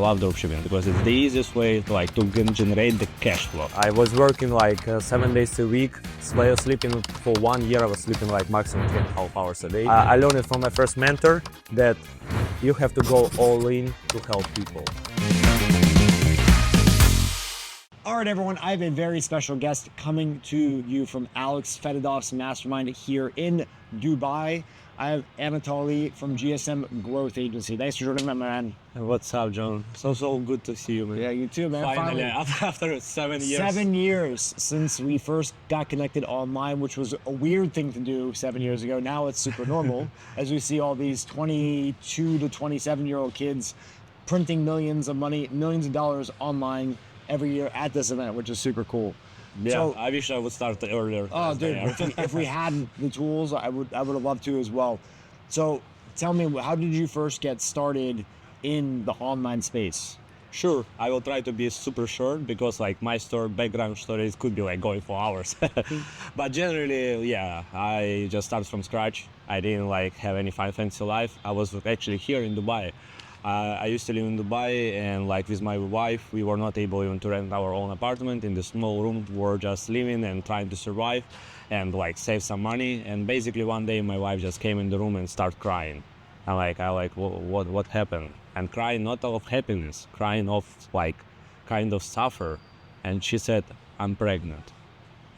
I love dropshipping because it's the easiest way to generate the cash flow. I was working 7 days a week, sleeping for 1 year. I was sleeping maximum 3.5 hours a day. I learned it from my first mentor that you have to go all in to help people. All right, everyone, I have a very special guest coming to you from Alex Fedodov's mastermind here in Dubai. I have Anatoliy from GSM Growth Agency. Thanks for joining me, man. What's up, John? So good to see you, man. Yeah, you too, man. Finally, after 7 years. 7 years since we first got connected online, which was a weird thing to do 7 years ago. Now it's super normal as we see all these 22 to 27-year-old kids printing millions of dollars online every year at this event, which is super cool. Yeah, so, I wish I would start earlier. Oh, dude, if we had the tools, I would have loved to as well. So tell me, how did you first get started in the online space? Sure, I will try to be super short because my background stories could be going for hours. But generally, yeah, I just started from scratch. I didn't have any fancy life. I was actually here in Dubai. I used to live in Dubai, and with my wife, we were not able even to rent our own apartment. In the small room, we were just living and trying to survive and save some money. And basically one day my wife just came in the room and started crying. And what happened? And crying not of happiness, crying of kind of suffer. And she said, I'm pregnant.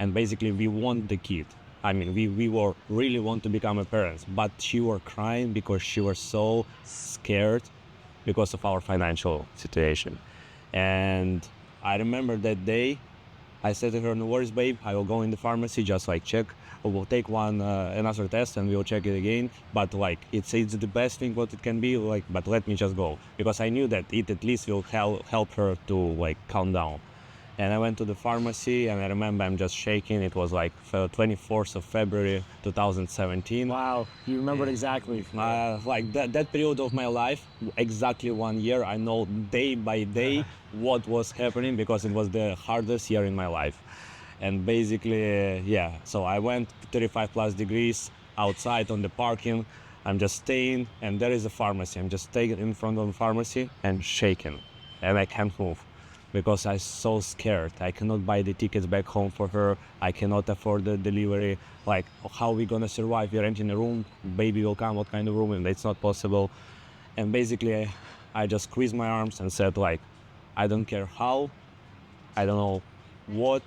And basically we want the kid. I mean, we were really want to become a parents, but she were crying because she was so scared because of our financial situation. And I remember that day, I said to her, no worries, babe, I will go in the pharmacy, just check, we'll take another test and we'll check it again. But it's the best thing what it can be, but let me just go. Because I knew that it at least will help her to calm down. And I went to the pharmacy, and I remember I'm just shaking. It was 24th of February 2017. Wow, you remember it exactly. That period of my life, exactly 1 year, I know day by day what was happening because it was the hardest year in my life. And basically, yeah, so I went 35 plus degrees outside on the parking. I'm just staying, and there is a pharmacy. I'm just staying in front of the pharmacy and shaking, and I can't move. Because I'm so scared. I cannot buy the tickets back home for her. I cannot afford the delivery. How are we gonna survive? We're renting a room, baby will come, what kind of room? And it's not possible. And basically, I just squeezed my arms and said I don't care how, I don't know what,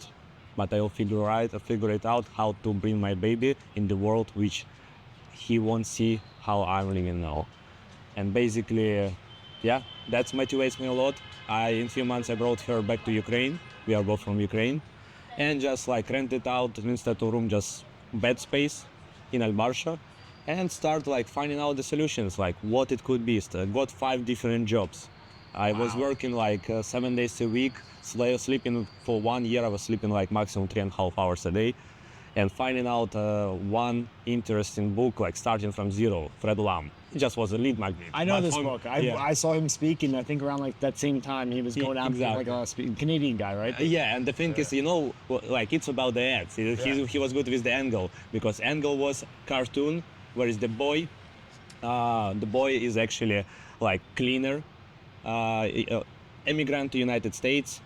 but I will figure it out how to bring my baby in the world which he won't see how I'm living now. And basically, yeah, that motivates me a lot. In a few months, I brought her back to Ukraine. We are both from Ukraine. And just rented out instead of room, just bed space in Al Barsha. And start finding out the solutions, what it could be. Got 5 different jobs. I was working 7 days a week, sleeping for 1 year. I was sleeping maximum 3.5 hours a day. And finding out one interesting book, starting from zero, Fred Lam. It just was a lead magnet. I know this book. I saw him speaking, I think around that same time he was going out a Canadian guy, right? Yeah, and the thing is, it's about the ads. He was good with the angle, because angle was cartoon, whereas the boy is actually cleaner, immigrant to United States.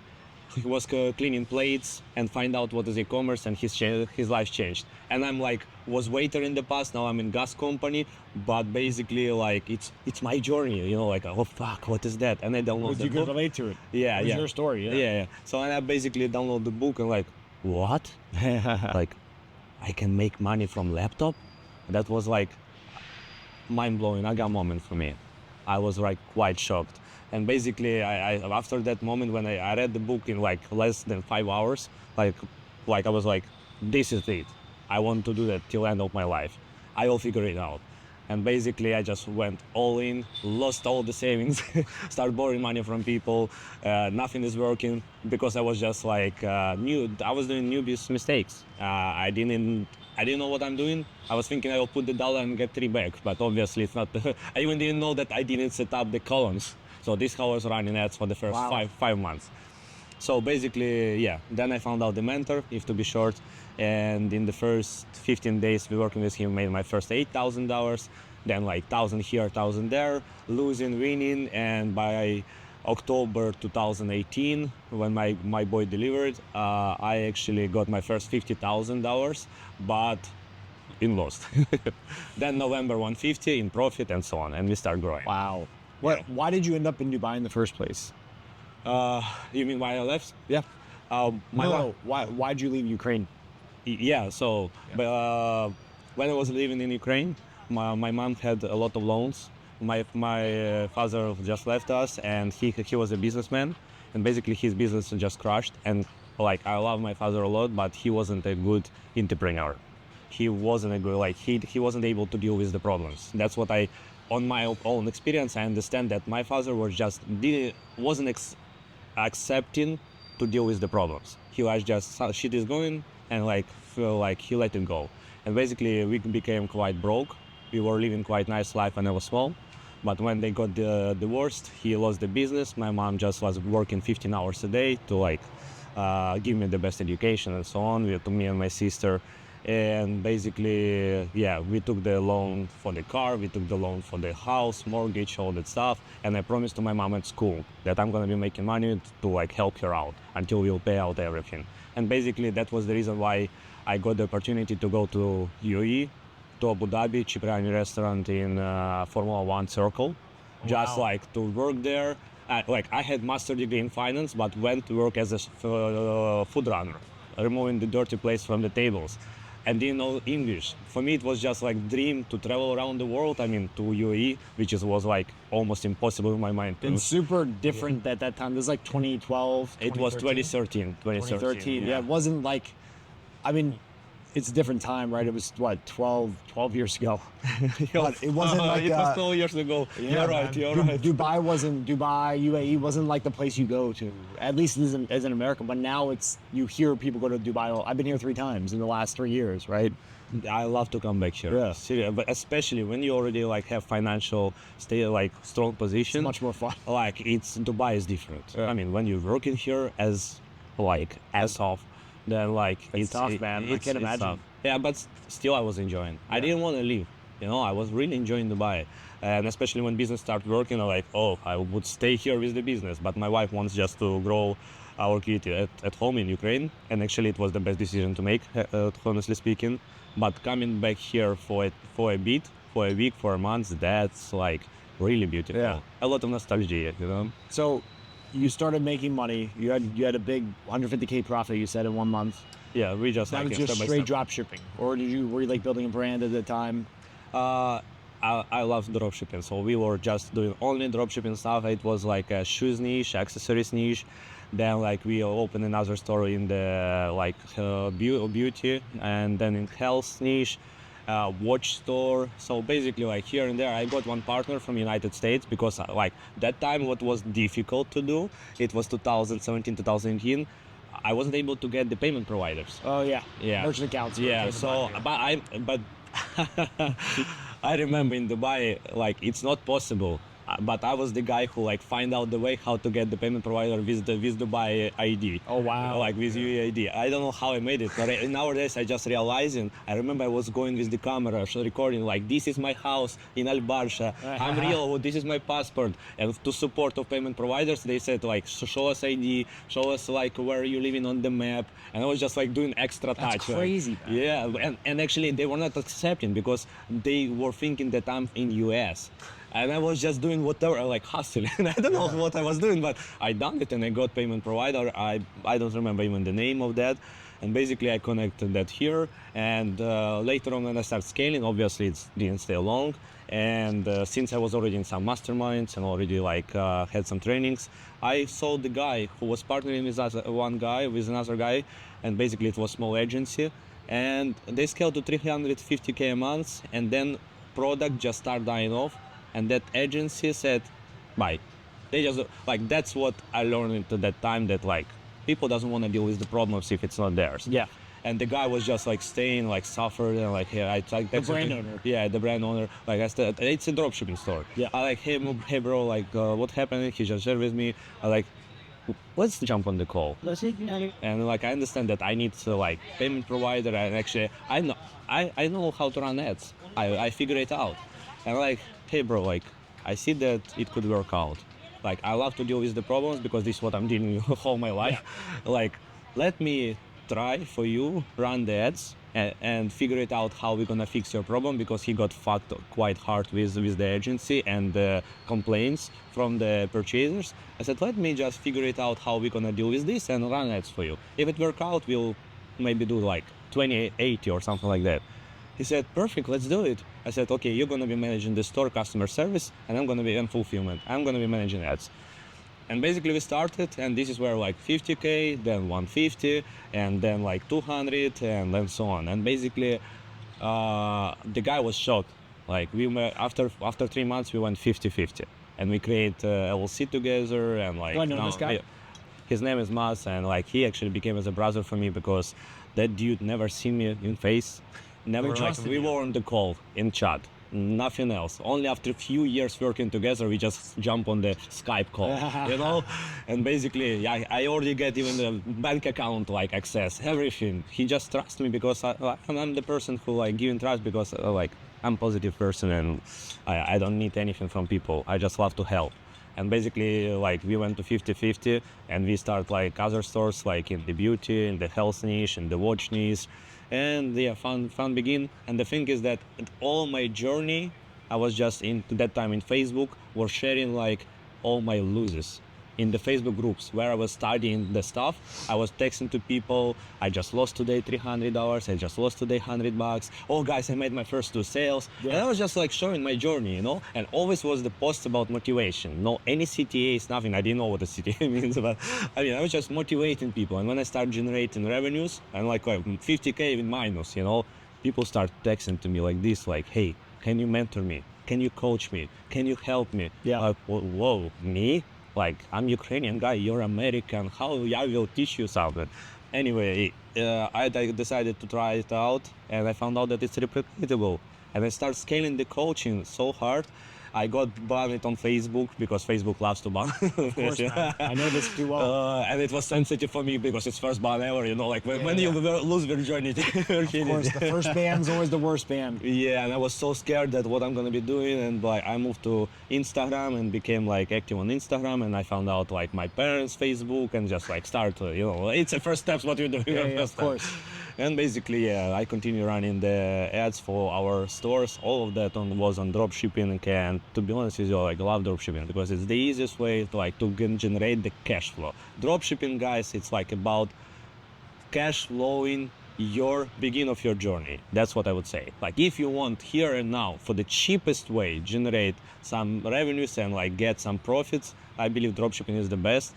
He was cleaning plates and find out what is e-commerce, and his life changed. And I'm was waiter in the past, now I'm in gas company, but basically it's my journey, oh fuck, what is that? And I download the book. You could relate to it. Yeah, It was your story, yeah. So I basically download the book and what? I can make money from laptop? That was mind-blowing, aga moment for me. I was quite shocked. And basically, I after that moment when I read the book in less than 5 hours, I was this is it. I want to do that till end of my life. I will figure it out. And basically, I just went all in, lost all the savings, started borrowing money from people. Nothing is working because I was just new. I was doing new business mistakes. I didn't know what I'm doing. I was thinking I will put the dollar and get 3 back, but obviously it's not. I even didn't know that I didn't set up the columns. So this is how I was running ads for the first five months. So basically, yeah, then I found out the mentor, if to be short, and in the first 15 days we working with him, made my first $8,000, then $1,000 here, $1,000 there, losing, winning, and by October 2018, when my boy delivered, I actually got my first $50,000, but in lost. Then November 150 in profit and so on, and we start growing. Wow. Why did you end up in Dubai in the first place? You mean why I left? Yeah. My Why'd you leave Ukraine? Yeah, so when I was living in Ukraine, my mom had a lot of loans. My father just left us, and he was a businessman, and basically his business just crashed. And like I love my father a lot, but he wasn't a good entrepreneur. He wasn't a good he wasn't able to deal with the problems. That's what on my own experience, I understand that my father wasn't accepting to deal with the problems. He was just shit is going, and feel like he let it go. And basically we became quite broke. We were living quite nice life when I was small, but when they got divorced, he lost the business. My mom just was working 15 hours a day to give me the best education and so on, to me and my sister. And basically, yeah, we took the loan for the car, we took the loan for the house, mortgage, all that stuff. And I promised to my mom at school that I'm gonna be making money to help her out until we'll pay out everything. And basically that was the reason why I got the opportunity to go to UAE, to Abu Dhabi, Cipriani restaurant in Formula One Circle, just to work there. I had master degree in finance, but went to work as a food runner, removing the dirty plates from the tables, and didn't know English. For me, it was just dream to travel around the world. I mean, to UAE, which was almost impossible in my mind. It's super different at that time. This is 2012. It was 2013. 2013. Yeah, it wasn't I mean, it's a different time, right? It was 12 years ago. But it wasn't it was 12 years ago. Yeah, you're right. Dubai, UAE wasn't the place you go to, at least as an American. But now you hear people go to Dubai. I've been here 3 times in the last 3 years, right? I love to come back here. Yeah. Seriously, but especially when you already have financial strong position. It's much more fun. Dubai is different. Yeah. I mean, when you're working here as off, then it's tough, man. I can't imagine. Tough. Yeah, but still I was enjoying. Yeah. I didn't want to leave. I was really enjoying Dubai. And especially when business started working, I would stay here with the business. But my wife wants just to grow our kid at home in Ukraine. And actually it was the best decision to make, honestly speaking. But coming back here for a bit, for a week, for a month, that's really beautiful. Yeah. A lot of nostalgia, So you started making money. You had a big 150K profit, you said, in 1 month. Yeah, we just That was just straight drop shipping, or were you building a brand at the time? I love dropshipping, so we were just doing only dropshipping stuff. It was a shoes niche, accessories niche. Then we opened another store in the beauty, and then in health niche. Watch store. So basically here and there I got one partner from United States, because that time what was difficult to do, it was 2017, 2018, I wasn't able to get the payment providers. Oh yeah. Merchant accounts. Yeah, so but I remember in Dubai it's not possible. But I was the guy who find out the way how to get the payment provider with Dubai ID. Oh wow! With UAID. I don't know how I made it, but nowadays I just realizing. I remember I was going with the camera, recording this is my house in Al Barsha. I'm real. This is my passport. And to support of payment providers, they said show us ID, show us where you living on the map. And I was just doing extra touch. That's crazy. Yeah, and actually they were not accepting, because they were thinking that I'm in US. And I was just doing whatever, hustling. I don't know what I was doing, but I done it, and I got payment provider. I don't remember even the name of that. And basically I connected that here. And later on when I started scaling, obviously it didn't stay long. And since I was already in some masterminds and already had some trainings, I saw the guy who was partnering with another guy. And basically it was small agency. And they scaled to 350K a month, and then product just started dying off. And that agency said, bye. They just, that's what I learned at that time, that people doesn't want to deal with the problems if it's not theirs. Yeah. And the guy was just staying, suffered, and I tried. The brand owner. Yeah, the brand owner. I said, it's a dropshipping store. Yeah. I hey bro, what happened? He just shared with me. Let's jump on the call. And I understand that I need payment provider, and actually I know how to run ads. I figure it out. And hey bro, I see that it could work out. Like, I love to deal with the problems because this is what I'm dealing with all my life. Like, let me try for you, run the ads and figure it out how we're gonna fix your problem, because he got fucked quite hard with the agency and the complaints from the purchasers. I said, let me just figure it out how we're gonna deal with this and run ads for you. If it work out, we'll maybe do like 2080 or something like that. He said, perfect, let's do it. I said, okay, you're gonna be managing the store customer service and I'm gonna be in fulfillment. I'm gonna be managing ads. And basically we started, and this is where like 50K, then 150, and then like 200, and then so on. And basically the guy was shocked. Like we were, after 3 months, we went 50-50. And we create LLC together, and like... Do I know this guy? His name is Mas, and like he actually became as a brother for me, because that dude never seen me in face. Never trusted me. We were on the call in chat. Nothing else. Only after a few years working together, we just jump on the Skype call, you know. And basically, I already get even the bank account like access, everything. He just trusts me because I'm the person who like giving trust, because like I'm a positive person and I don't need anything from people. I just love to help. And basically, like we went to 50-50, and we start like other stores like in the beauty, in the health niche, in the watch niche. And yeah, fun begin. And the thing is that all my journey, I was just into that time in Facebook, was sharing like all my losses in the Facebook groups where I was studying the stuff. I was texting to people, I just lost today $300, I just lost today $100. Oh guys, I made my first 2 sales. And I was just like showing my journey, you know, and always was the post about motivation. No, any CTAs, nothing. I didn't know what a CTA means, but I mean, I was just motivating people. And when I started generating revenues, and like 50K in minus, you know, people start texting to me like this, like, hey, can you mentor me? Can you coach me? Can you help me? Yeah. Like, whoa, me? Like, I'm Ukrainian guy, you're American, how I will teach you something. Anyway, I decided to try it out, and I found out that it's replicatable. And I started scaling the coaching so hard. I got banned on Facebook because Facebook loves to ban. Of course, man. I know this too well. And it was sensitive for me because it's first ban ever, you know, like when you lose virginity. Of course, the first ban's always the worst ban. Yeah, and I was so scared that what I'm gonna be doing, and like I moved to Instagram and became like active on Instagram, and I found out like my parents' Facebook, and just like start, you know, it's the first steps what you're doing. Yeah, of course. And basically, yeah, I continue running the ads for our stores. All of that was on dropshipping, and to be honest with you, like, I love dropshipping because it's the easiest way to generate the cash flow. Dropshipping, guys, it's like about cash flowing your beginning of your journey. That's what I would say. Like, if you want here and now for the cheapest way generate some revenues and like get some profits, I believe dropshipping is the best.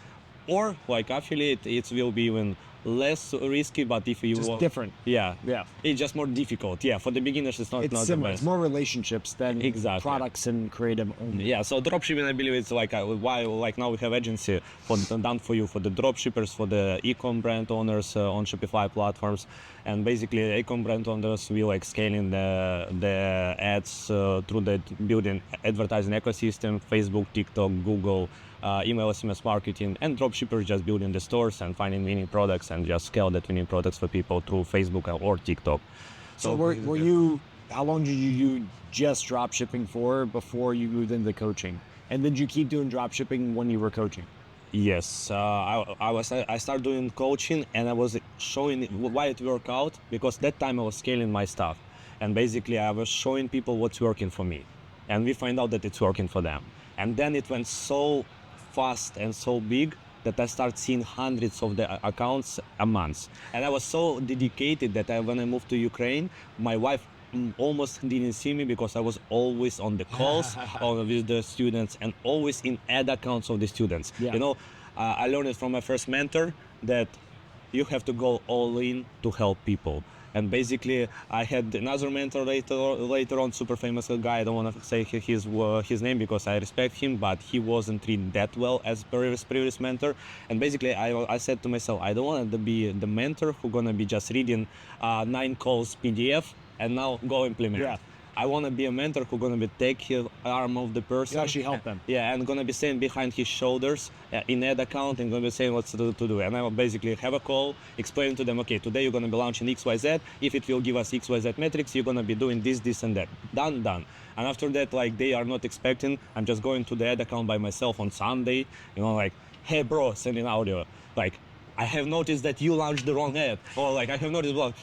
Or like affiliate, it will be even less risky, but if you Just want, different. yeah, Yeah. it's just more difficult. Yeah, for the beginners, it's not It's the similar. best. It's more relationships than Exactly. products and creative only. Yeah, so dropshipping, I believe it's like why like now we have agency for done for you, for the dropshippers, for the Ecom brand owners on Shopify platforms, and basically Ecom brand owners we like scaling the ads through the building advertising ecosystem, Facebook, TikTok, Google, email, SMS marketing, and dropshippers just building the stores and finding winning products and just scale that winning products for people through Facebook or TikTok. So were you, how long did you do just drop shipping for before you moved into coaching? And did you keep doing drop shipping when you were coaching? Yes, I started doing coaching, and I was showing why it worked out, because that time I was scaling my stuff, and basically I was showing people what's working for me, and we find out that it's working for them. And then it went so fast and so big that I started seeing hundreds of the accounts a month. And I was so dedicated that when I moved to Ukraine, my wife almost didn't see me because I was always on the calls with the students and always in ad accounts of the students. Yeah. You know, I learned it from my first mentor that you have to go all in to help people. And basically, I had another mentor later on, super famous guy. I don't want to say his name because I respect him, but he wasn't treated that well as previous mentor. And basically, I said to myself, I don't want to be the mentor who gonna be just reading 9 calls PDF and now go implement. Yeah. I want to be a mentor who's gonna be take his arm of the person. You actually help them. Yeah, and gonna be saying behind his shoulders in ad account and gonna be saying what to do. And I will basically have a call, explain to them, okay, today you're gonna be launching XYZ. If it will give us XYZ metrics, you're gonna be doing this, and that. Done. And after that, like they are not expecting, I'm just going to the ad account by myself on Sunday, like, hey bro, sending audio. Like, I have noticed that you launched the wrong ad. Or like, I have noticed, like,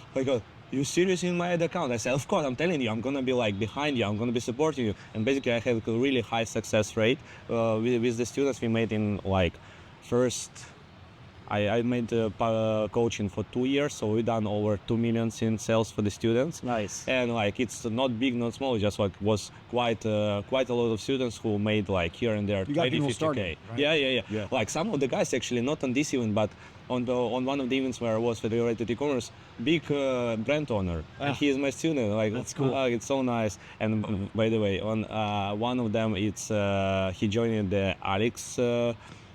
you serious in my ad account? I said, of course, I'm telling you, I'm gonna be like behind you, I'm gonna be supporting you. And basically I have a really high success rate with the students. We made in like first, I made coaching for 2 years, so we done over 2 million in sales for the students. Nice. And like it's not big, not small, just like was quite a lot of students who made like here and there You got 20, people 50K. started, right? Yeah. Like some of the guys actually not on this event, but on one of the events where I was related to e-commerce, big brand owner, and he is my student. Like That's cool. It's so nice. And by the way, on one of them, it's he joined the Alex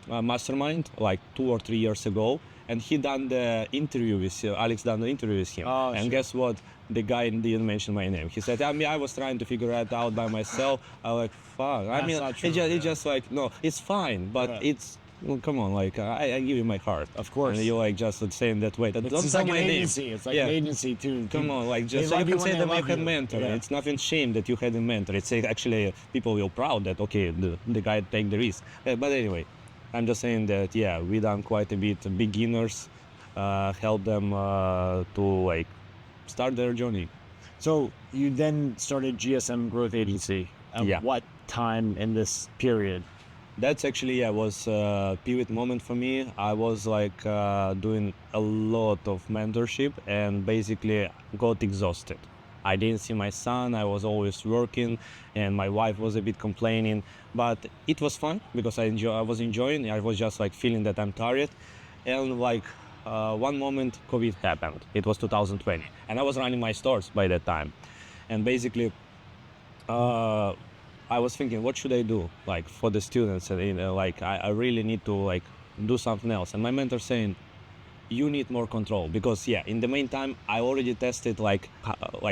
mastermind like 2 or 3 years ago, and he done the interview with Alex done the interview with him. Oh, and shit. guess what? The guy didn't mention my name. He said, I was trying to figure it out by myself. I like, fuck. I That's mean, not true, it's just like, no, it's fine, but Yeah. it's, well, come on, like I give you my heart. Of course. And you like just saying that way. Don't It's just tell like an my name. agency. It's like Yeah. an agency too. Come on, like They just so you love can you say when that they you love had you. mentor. Yeah. It's nothing shame that you had a mentor. It's actually people will proud that okay, the guy take the risk. But anyway, I'm just saying that yeah, we done quite a bit. Beginners, help them to like start their journey. So you then started GSM Growth Agency. At Yeah. what time in this period? That's actually was a pivot moment for me. I was like doing a lot of mentorship and basically got exhausted. I didn't see my son. I was always working, and my wife was a bit complaining. But it was fun because I was enjoying. I was just like feeling that I'm tired, and like one moment COVID happened. It was 2020, and I was running my stores by that time, and basically. I was thinking, what should I do, like for the students? And like I really need to like do something else. And my mentor saying, you need more control because yeah, in the meantime, I already tested like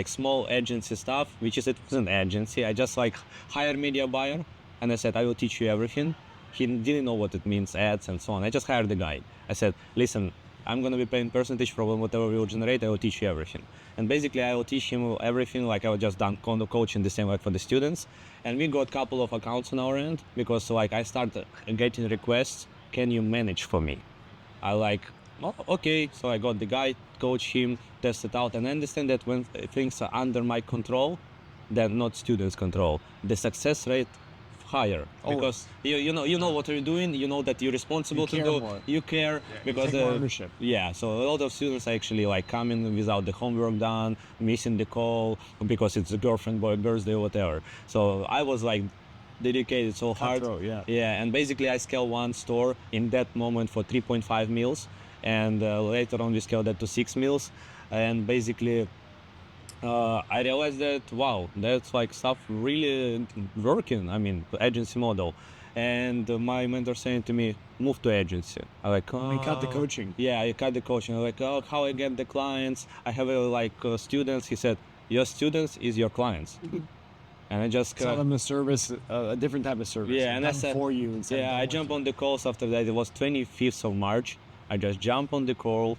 small agency stuff, which is it was an agency. I just like hired media buyer, and I said I will teach you everything. He didn't know what it means, ads and so on. I just hired the guy. I said, listen, I'm gonna be paying percentage from whatever we will generate. I will teach you everything. And basically I will teach him everything. Like I will just done coaching the same like for the students. And we got a couple of accounts on our end because like I started getting requests. Can you manage for me? I like, oh, okay. So I got the guy, coach him, test it out, and understand that when things are under my control, they're not students' control. The success rate higher because you know what you're doing. You know that you're responsible to care do. more. You care because take more ownership. yeah. So a lot of students actually like coming without the homework done, missing the call because it's a girlfriend, boy, birthday, whatever. So I was like dedicated so hard. Cutthroat, yeah. Yeah, and basically I scaled one store in that moment for 3.5 mils, and later on we scaled that to 6 mils, and basically. I realized that wow, that's like stuff really working. I mean, agency model, and my mentor saying to me, move to agency. I like, We cut the coaching. yeah, I cut the coaching. I'm like, oh, how I get the clients? I have students. He said, your students is your clients, and I just Sell them a service, a different type of service. yeah, and I Done said, for you. Instead of yeah, done I with jump you. on the calls after that. It was 25th of March. I just jump on the calls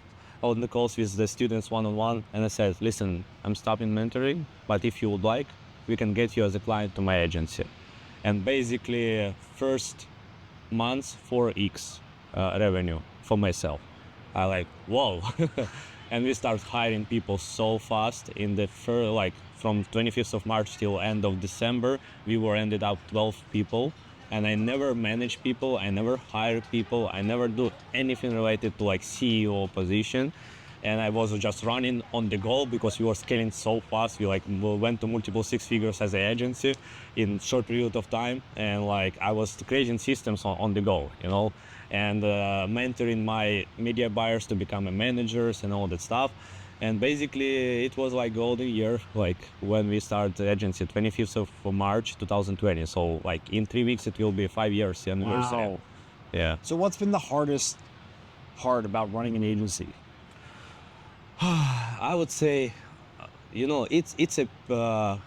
with the students one-on-one, and I said, listen, I'm stopping mentoring, but if you would like, we can get you as a client to my agency. And basically, first months 4x revenue for myself. I like, whoa. And we start hiring people so fast in the first, from 25th of March till end of December, we were ended up 12 people. And I never manage people, I never hire people, I never do anything related to like CEO position. And I was just running on the go because we were scaling so fast. We went to multiple 6 figures as an agency in short period of time. And like I was creating systems on the go, and mentoring my media buyers to become managers and all that stuff. And basically it was like golden year, like when we started the agency, 25th of March 2020. So like in 3 weeks it will be 5 years anniversary. Wow. Yeah. So what's been the hardest part about running an agency? I would say, it's a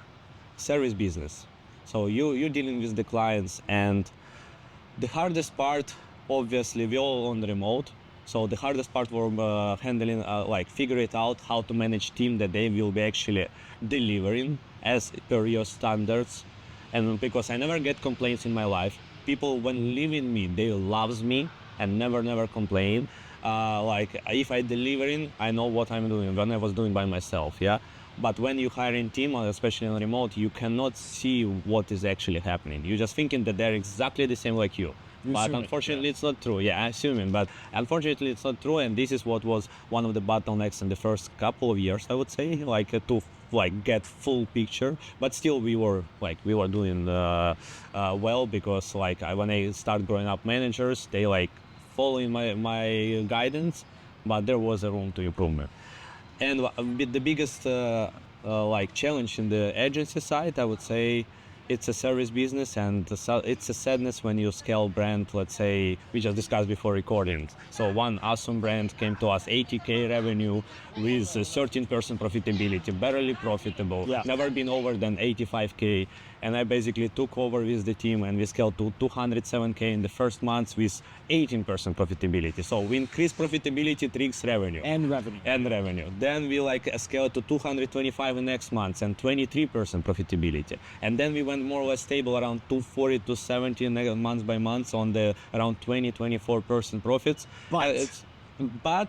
service business. So you're dealing with the clients, and the hardest part, obviously, we all on the remote. So the hardest part was handling, like figure it out how to manage team that they will be actually delivering as per your standards. And because I never get complaints in my life, people when leaving me, they loves me and never complain. Like if I delivering, I know what I'm doing when I was doing by myself, yeah. But when you hire in team, or especially on remote, you cannot see what is actually happening. You're just thinking that they're exactly the same like you. But unfortunately, it's not true. Yeah, I assume it, but unfortunately, it's not true. And this is what was one of the bottlenecks in the first couple of years, I would say, like to like get full picture. But still, we were doing well, because like when I start growing up managers, they like following my guidance, but there was a room to improvement. And the biggest like challenge in the agency side, I would say, it's a service business, and it's a sadness when you scale brand. Let's say we just discussed before recording. So one awesome brand came to us, 80K revenue with 13% profitability, barely profitable, never been over than 85K. And I basically took over with the team, and we scaled to 207K in the first months with 18% profitability. So we increased profitability, triggers revenue. And revenue. Then we like scaled to 225 in next months and 23% profitability. And then we went more or less stable around 240 to 70 month by month on the around 24% profits. But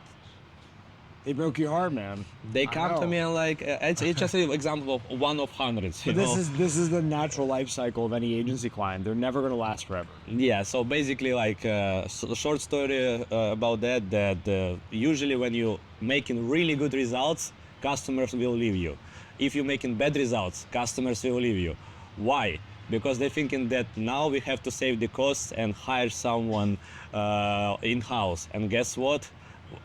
they broke your heart, man. They come to me and like it's just an example of one of hundreds. This is the natural life cycle of any agency client. They're never going to last forever. Yeah. So basically, like short story about that. Usually when you making really good results, customers will leave you. If you're making bad results, customers will leave you. Why? Because they're thinking that now we have to save the costs and hire someone in-house. And guess what?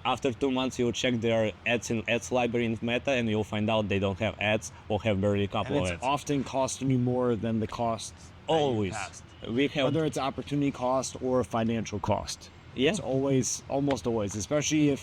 After 2 months, you'll check their ads library in Meta, and you'll find out they don't have ads or have barely a couple of ads. It's often costing you more than the cost. Always. Whether it's opportunity cost or financial cost. Yeah. It's almost always, especially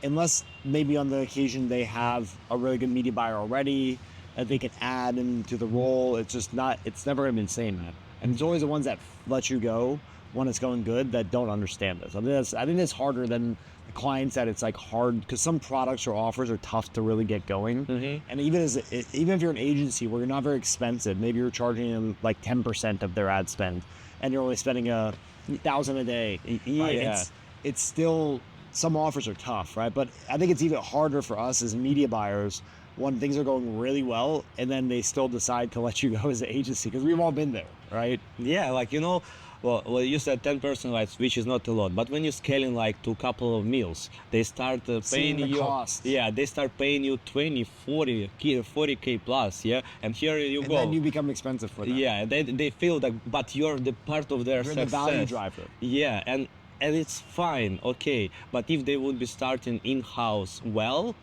unless maybe on the occasion they have a really good media buyer already that they can add into the role. It's never going to be the same, man. And it's always the ones that let you go when it's going good that don't understand this. I think it's harder than the clients that it's like hard, because some products or offers are tough to really get going. Mm-hmm. And even if you're an agency where you're not very expensive, maybe you're charging them like 10% of their ad spend, and you're only spending $1,000 a day. Yeah. Right? It's still, some offers are tough, right? But I think it's even harder for us as media buyers when things are going really well, and then they still decide to let you go as an agency, because we've all been there, right? Yeah, like, you know, well, you said 10%, right, which is not a lot, but when you're scaling like to a couple of meals, they start paying you cost. Yeah, they start paying you 20, 40K plus, yeah, and here you go. And then you become expensive for them. Yeah, they feel that, but you're the part of their success. The value driver. Yeah, and it's fine, okay, but if they would be starting in-house well,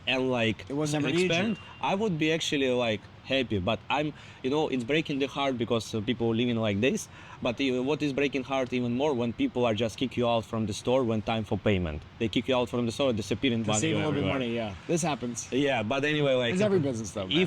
and like it was never expand, I would be actually like happy. But I'm, you know, it's breaking the heart because people living like this. But what is breaking heart even more, when people are just kick you out from the store when time for payment. They kick you out from the store, disappearing money. Save a little bit of money, yeah. This happens. Yeah, but anyway, like it's every business though. Man.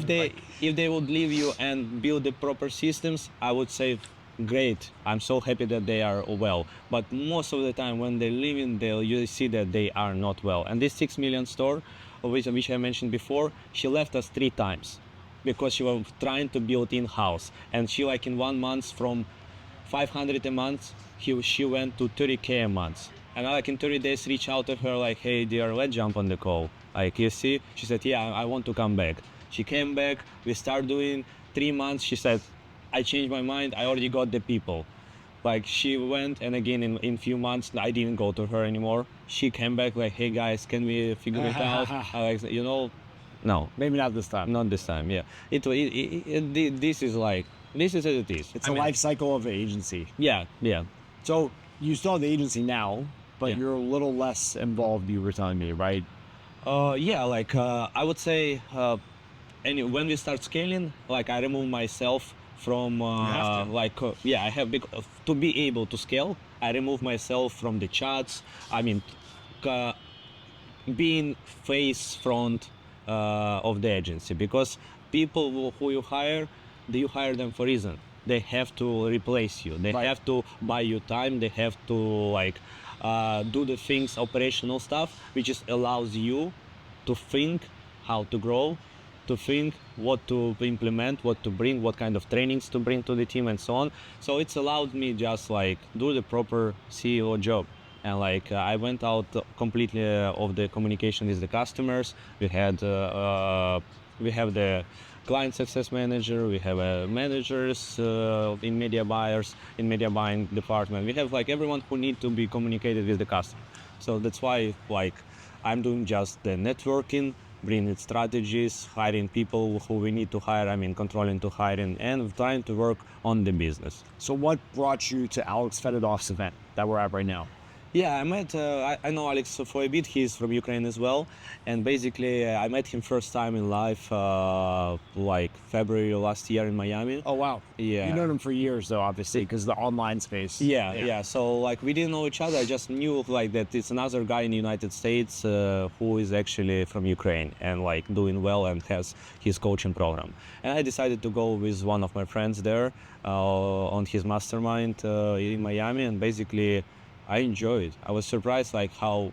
If they would leave you and build the proper systems, I would say, great. I'm so happy that they are well. But most of the time when they're leaving, you see that they are not well. And this 6 million store, which I mentioned before, she left us 3 times because she was trying to build in-house, and she like in 1 month from 500 a month, she went to 30K a month. And I like in 30 days reach out to her like, hey dear, let's jump on the call. Like, you see, she said, yeah, I want to come back. She came back, we start doing 3 months. She said, I changed my mind, I already got the people. Like, she went, and again in few months I didn't go to her anymore. She came back like, hey guys, can we figure it out? I like, you know, no, maybe not this time. Not this time. Yeah, this is like, this is as it is. It's a life cycle of an agency. Yeah. So you still have the agency now, but you're a little less involved, you were telling me, right? Yeah, like I would say, when we start scaling, like I remove myself from I have to be able to scale. I remove myself from the chats. I mean, being face front of the agency, because people who you hire, you hire them for a reason. They have to replace you. They have to buy you time. They have to like do the things, operational stuff, which just allows you to think how to grow, to think what to implement, what to bring, what kind of trainings to bring to the team, and so on. So it's allowed me just like do the proper CEO job. And like I went out completely of the communication with the customers. We have the client success manager, we have managers in media buyers, in media buying department. We have like everyone who need to be communicated with the customer. So that's why like I'm doing just the networking, bringing strategies, hiring people who we need to hire, controlling to hiring, and trying to work on the business. So what brought you to Alex Fedotov's event that we're at right now? Yeah, I met, I know Alex for a bit. He's from Ukraine as well. And basically, I met him first time in life, like February last year in Miami. Oh, wow. Yeah. You've known him for years, though, obviously, because the online space. Yeah. So, like, we didn't know each other. I just knew, like, that it's another guy in the United States who is actually from Ukraine and, like, doing well and has his coaching program. And I decided to go with one of my friends there on his mastermind in Miami. And basically, I enjoy it. I was surprised like how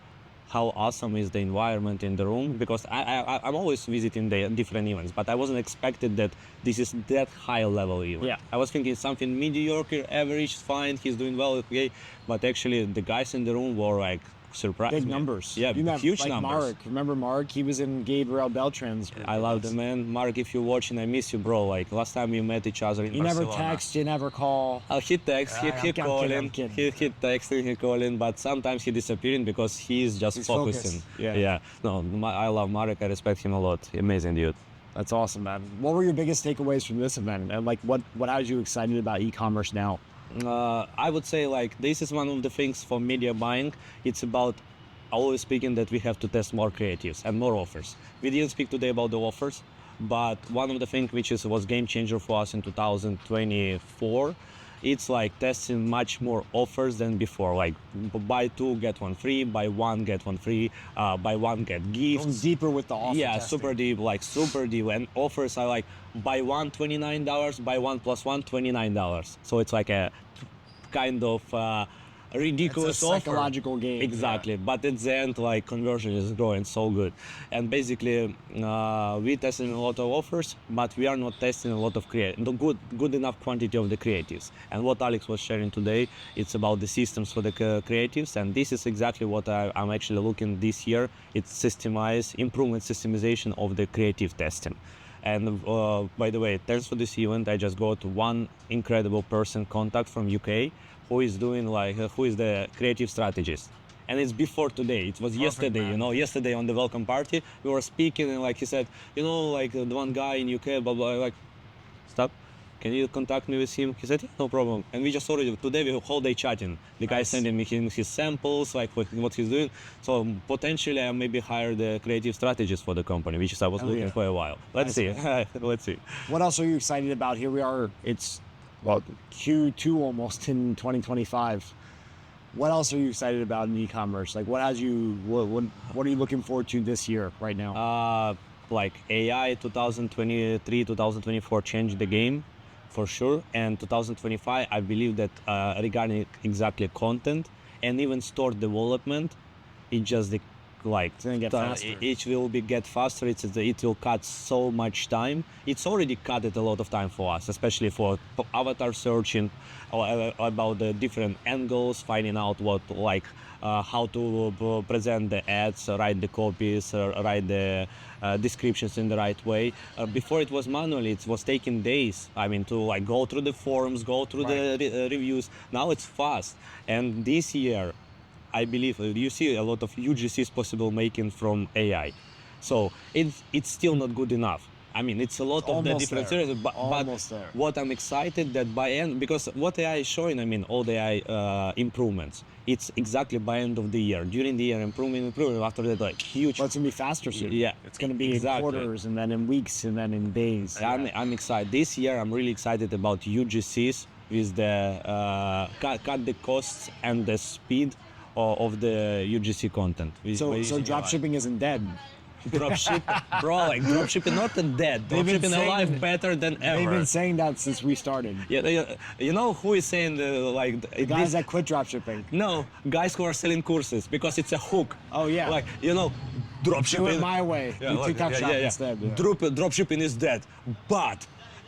awesome is the environment in the room, because I'm always visiting the different events, but I wasn't expected that this is that high level event. Yeah. I was thinking something mediocre, average, fine, he's doing well, okay, but actually the guys in the room were like surprised. Big me. numbers. Yeah, You met, huge like numbers. Mark. Remember Mark? He was in Gabriel Beltran's group. I love the man. Mark, if you're watching, I miss you, bro. Like last time we met each other in You never Barcelona. text, you never call. He texts, he I'm kidding, calling, I'm kidding. he texting, he calling, but sometimes he disappearing because he's just He's focusing. focused. Yeah. No, I love Marek. I respect him a lot. Amazing dude. That's awesome, man. What were your biggest takeaways from this event? And like, what has you excited about e-commerce now? I would say like this is one of the things for media buying. It's about always speaking that we have to test more creatives and more offers. We didn't speak today about the offers, but one of the things which was game changer for us in 2024, it's like testing much more offers than before. Like buy two, get one free, buy one, get one free, buy one, get gifts. Going deeper with the offer Yeah, testing. super deep. And offers are like buy one, $29, buy one plus one, $29. So it's like a kind of ridiculous It's a offer. psychological game. Exactly, but at the end, like conversion is growing so good, and basically we testing a lot of offers, but we are not testing a lot of good enough quantity of the creatives. And what Alex was sharing today, it's about the systems for the creatives, and this is exactly what I'm actually looking this year. It's systemization of the creative testing. And by the way, thanks for this event. I just got one incredible person contact from UK who is doing like who is the creative strategist, and it's before today. It was yesterday, man. Yesterday on the welcome party we were speaking, and like he said, like the one guy in UK, blah blah. Like, stop. Can you contact me with him? He said, yeah, no problem. And we just already today we whole day chatting. The guy sending me his samples, like what he's doing. So potentially I maybe hire the creative strategist for the company, which I was looking for a while. Let's see. Let's see. What else are you excited about? Here we are. It's Q2 almost in 2025. What else are you excited about in e-commerce? Like, what are you looking forward to this year right now? Like AI 2023, 2024 changed the game for sure, and 2025 I believe that regarding exactly content and even store development, it just It's gonna get faster. it will get faster. It will cut so much time. It's already cut it a lot of time for us, especially for avatar searching, or about the different angles, finding out how to present the ads, write the copies, write the descriptions in the right way. Before it was manually, it was taking days. To go through the forums, go through the reviews. Now it's fast, and this year I believe you see a lot of UGCs possible making from AI. So it's still not good enough. It's a lot of the different series, but there. what I'm excited that by end, because what AI is showing, all the AI improvements, it's exactly by end of the year. During the year, improvement, after that, like huge. Well, it's gonna be faster soon. Yeah, It's gonna be exactly. in quarters, and then in weeks, and then in days. I'm excited. This year, I'm really excited about UGCs with the cut the costs and the speed of the UGC content. So dropshipping isn't dead. Dropship, bro, like dropshipping not dead. They've been Dropshipping saying alive it. better than ever. They've been saying that since we started. You know who is saying The guys that quit dropshipping. No, guys who are selling courses because it's a hook. Oh, yeah. Like, you know, dropshipping. Do it my way. Do TikTok shop instead. Yeah. Dropshipping is dead. But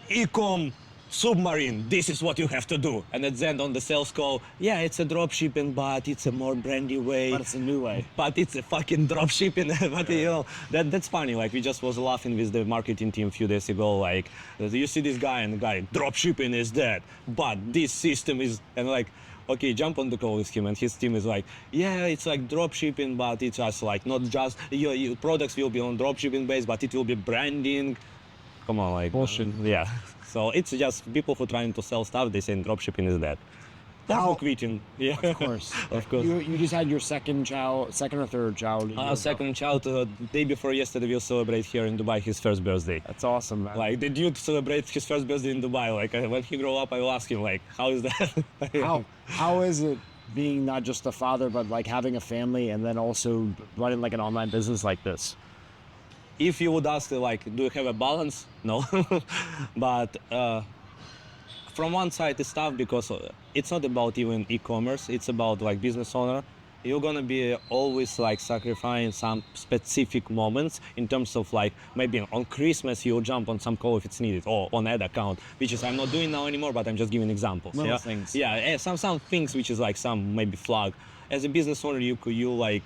Ecom submarine, this is what you have to do. And at the end on the sales call, yeah, it's a dropshipping, but it's a more brandy way. But it's a new way. But it's a fucking dropshipping. But you know, that's funny. Like we just was laughing with the marketing team a few days ago. Like you see this guy and the guy, dropshipping is dead, but this system is, and like, okay, jump on the call with him, and his team is like, yeah, it's like dropshipping, but it's just like not just your products will be on dropshipping base, but it will be branding. Come on, like Bullshit. Yeah. So it's just people who trying to sell stuff. They say dropshipping is dead. How quitting? Yeah, Of course. of course. You just had your second or third child. Second child, day before yesterday, we'll celebrate here in Dubai his first birthday. That's awesome, man. Like the dude celebrates his first birthday in Dubai. Like when he grow up, I will ask him like, how is that? How is it being not just a father, but like having a family and then also running like an online business like this? If you would ask like, do you have a balance? No, but from one side it's tough because it's not about even e-commerce. It's about like business owner. You're gonna be always like sacrificing some specific moments in terms of like maybe on Christmas you'll jump on some call if it's needed, or on ad account, which is I'm not doing now anymore, but I'm just giving examples. Little Yeah, things. Yeah, some things which is like some maybe flag. As a business owner, you like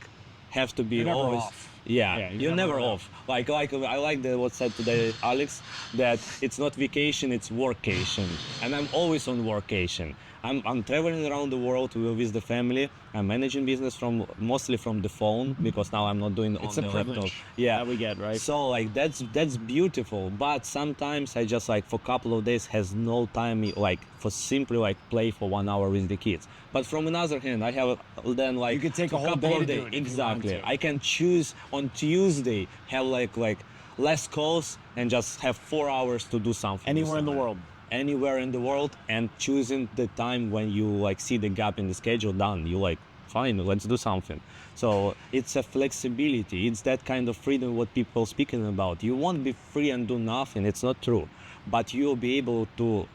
have to be You're never always. off. Yeah, Yeah, you're never off. Like I like what said today Alex, that it's not vacation, it's workation, and I'm always on workation. I'm traveling around the world with the family. I'm managing business mostly from the phone because now I'm not doing It's on a the privilege laptop. Yeah, that we get, right? So like that's beautiful, but sometimes I just like for a couple of days has no time like for simply like play for 1 hour with the kids. But from another hand, I have then like You could take a whole couple day of to do days. it if you Exactly. want to. I can choose on Tuesday have like less calls and just have 4 hours to do something. Anywhere in the world. Anywhere in the world, and choosing the time when you like see the gap in the schedule done. You like, fine, let's do something. So it's a flexibility. It's that kind of freedom what people speaking about. You won't be free and do nothing. It's not true, but you'll be able to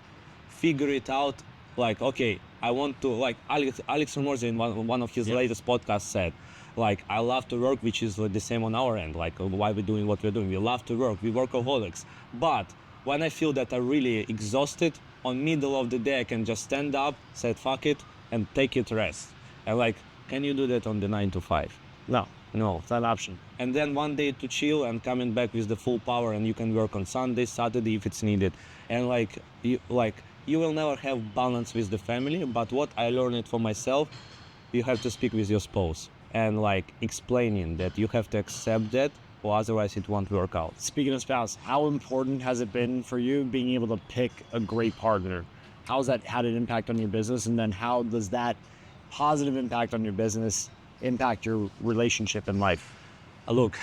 figure it out. Like, okay, I want to, like Alex Ramorza in one of his latest podcasts said, like, I love to work, which is the same on our end. Like, why we're doing what we're doing. We love to work. We workaholics. But when I feel that I'm really exhausted, on middle of the day, I can just stand up, say fuck it, and take it rest. And like, can you do that on the 9 to 5? No, No. it's not an option. And then one day to chill and coming back with the full power, and you can work on Sunday, Saturday if it's needed. And you will never have balance with the family. But what I learned for myself, you have to speak with your spouse and like explaining that you have to accept that, or otherwise it won't work out. Speaking of spouse, how important has it been for you being able to pick a great partner? How's that had an impact on your business? And then how does that positive impact on your business impact your relationship in life? Look,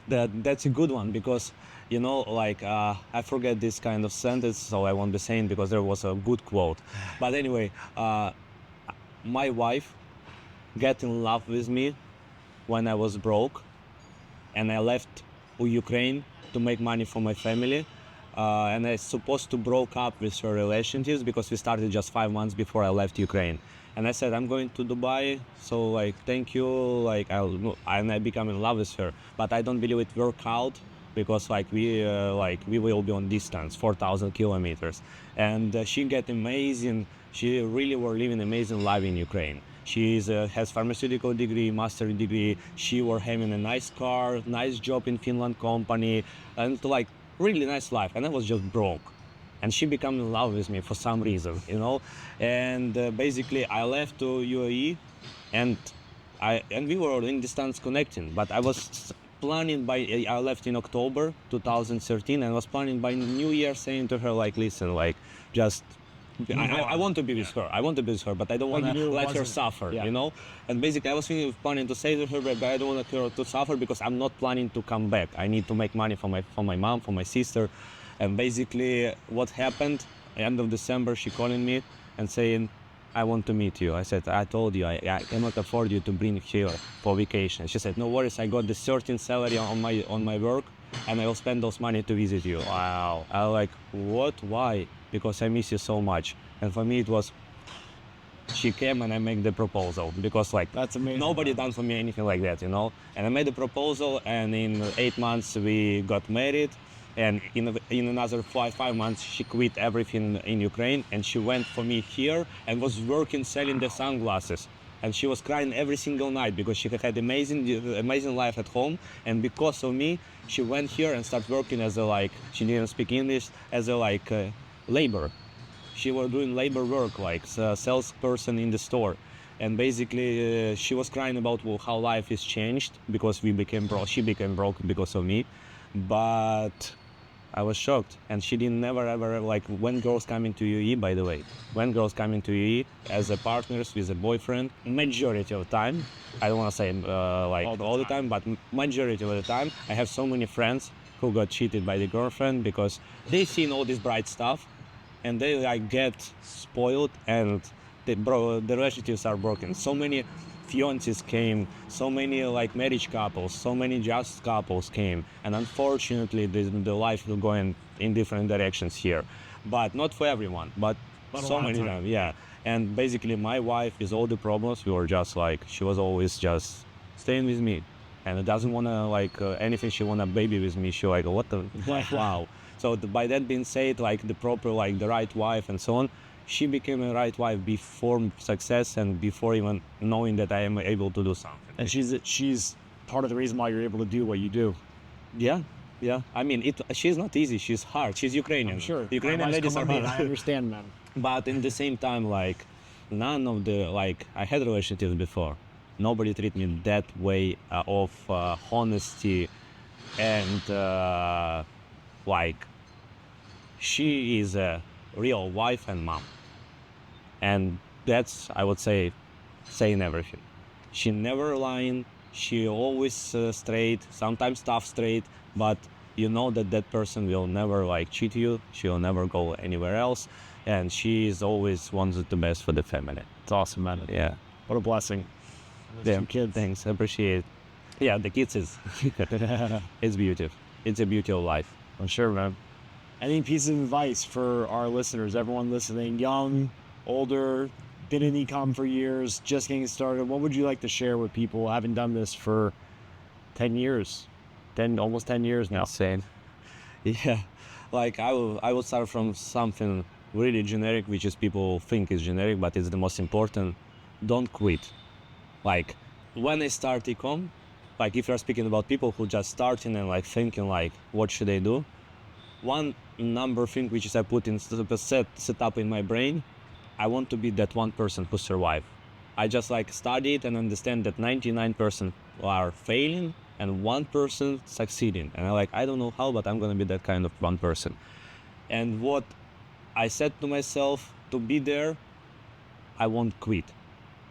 that's a good one because, you know, like I forget this kind of sentence, so I won't be saying because there was a good quote. But anyway, my wife got in love with me when I was broke, and I left Ukraine to make money for my family. And I supposed to broke up with her relationships because we started just 5 months before I left Ukraine. And I said, I'm going to Dubai, so like, thank you, like, and I become in love with her. But I don't believe it worked out because we will be on distance, 4,000 kilometers. And she get amazing, she really were living amazing life in Ukraine. She has pharmaceutical degree, master degree. She were having a nice car, nice job in Finland company, and like really nice life. And I was just broke. And she became in love with me for some reason, you know. And basically, I left to UAE, and we were in distance connecting. But I was planning I left in October 2013, and I was planning by New Year saying to her like, listen, like, just. I want to be with her. I want to be with her, but I don't want to let her suffer, you know? And basically, I was planning to say to her, but I don't want her to suffer because I'm not planning to come back. I need to make money for my mom, for my sister. And basically, what happened, end of December, she calling me and saying, I want to meet you. I said, I told you, I cannot afford you to bring here for vacation. She said, no worries, I got the certain salary on my work, and I will spend those money to visit you. Wow. I was like, what? Why? Because I miss you so much. And for me, it was, she came and I made the proposal, because like That's amazing. nobody done for me anything like that, And I made the proposal, and in 8 months we got married. And in another five months, she quit everything in Ukraine, and she went for me here and was working selling the sunglasses. And she was crying every single night because she had amazing life at home. And because of me, she went here and started working as she didn't speak English, as a labor. She was doing labor work, like a salesperson in the store. And basically, she was crying about how life is changed because we became broke. She became broke because of me. But I was shocked, and she didn't never ever, when girls coming to UAE, by the way, when girls coming to UAE as a partners with a boyfriend, majority of the time, I don't want to say all the time, but majority of the time, I have so many friends who got cheated by the girlfriend because they seen all this bright stuff, and they get spoiled, and the relationships are broken. So many fiancés came, so many marriage couples, so many just couples came, and unfortunately the life will go in different directions here, but not for everyone, but so many times, yeah. And basically my wife, with all the problems, we were just she was always just staying with me, and it doesn't want to anything. She want a baby with me. She what the wow. So by that being said, the proper the right wife and so on, she became a right wife before success and before even knowing that I am able to do something. And she's part of the reason why you're able to do what you do. Yeah. I mean, she's not easy. She's hard. She's Ukrainian. I'm sure. Ukrainian ladies are hard. I understand, man. But in the same time, none of the I had relationships before. Nobody treated me that way of honesty, and she is a real wife and mom. And that's, I would say, saying everything. She never lying. She always straight, sometimes tough straight, but you know that person will never cheat you. She will never go anywhere else. And she is always wants the best for the family. It's awesome, man. Yeah. What a blessing. Yeah. Kids. Thanks, I appreciate it. Yeah, the kids is, it's beautiful. It's a beauty of life. I'm sure, man. Any piece of advice for our listeners, everyone listening, young, older, been in ecom for years, just getting started? What would you like to share with people who haven't done this for 10 years? Almost 10 years now. Insane. Yeah. I will start from something really generic, which is people think is generic, but it's the most important. Don't quit. When I start ecom, if you're speaking about people who just starting and thinking what should I do? One number thing which is I put in set up in my brain, I want to be that one person who survive. I just study it and understand that 99% are failing and 1% succeeding. And I don't know how, but I'm gonna be that kind of one person. And what I said to myself, to be there, I won't quit.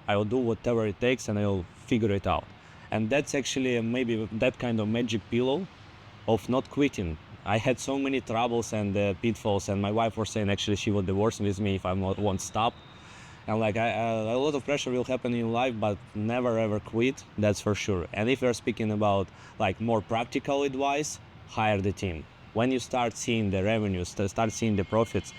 I will do whatever it takes and I will figure it out. And that's actually maybe that kind of magic pillow of not quitting. I had so many troubles and pitfalls, and my wife was saying actually she would divorce with me if I won't stop. And a lot of pressure will happen in life, but never ever quit, that's for sure. And if you're speaking about more practical advice, hire the team. When you start seeing the revenues, start seeing the profits,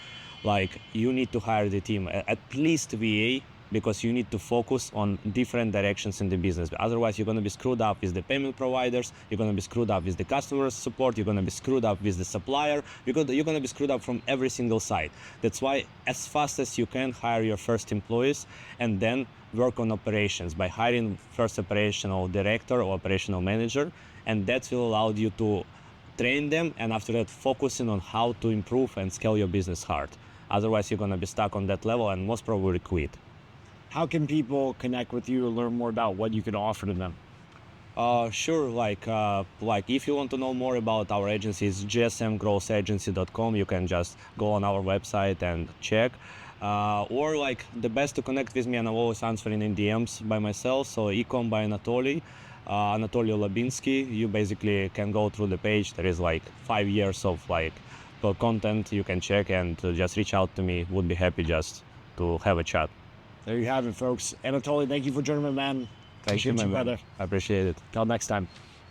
you need to hire the team, at least VA, because you need to focus on different directions in the business. Otherwise, you're going to be screwed up with the payment providers, you're going to be screwed up with the customer support, you're going to be screwed up with the supplier, you're going to be screwed up from every single side. That's why as fast as you can, hire your first employees and then work on operations by hiring first operational director or operational manager, and that will allow you to train them, and after that focusing on how to improve and scale your business hard. Otherwise, you're going to be stuck on that level and most probably quit. How can people connect with you or learn more about what you can offer to them? Sure. If you want to know more about our agency, it's gsmgrowthagency.com. You can just go on our website and check. Or the best to connect with me, and I'm always answering in DMs by myself. So Ecom by Anatoliy Levinsky. You basically can go through the page. There is 5 years of content you can check, and just reach out to me. Would be happy just to have a chat. There you have it, folks. Anatoly, thank you for joining me, man. Thank you, Appreciate my man. brother. I appreciate it. Till next time.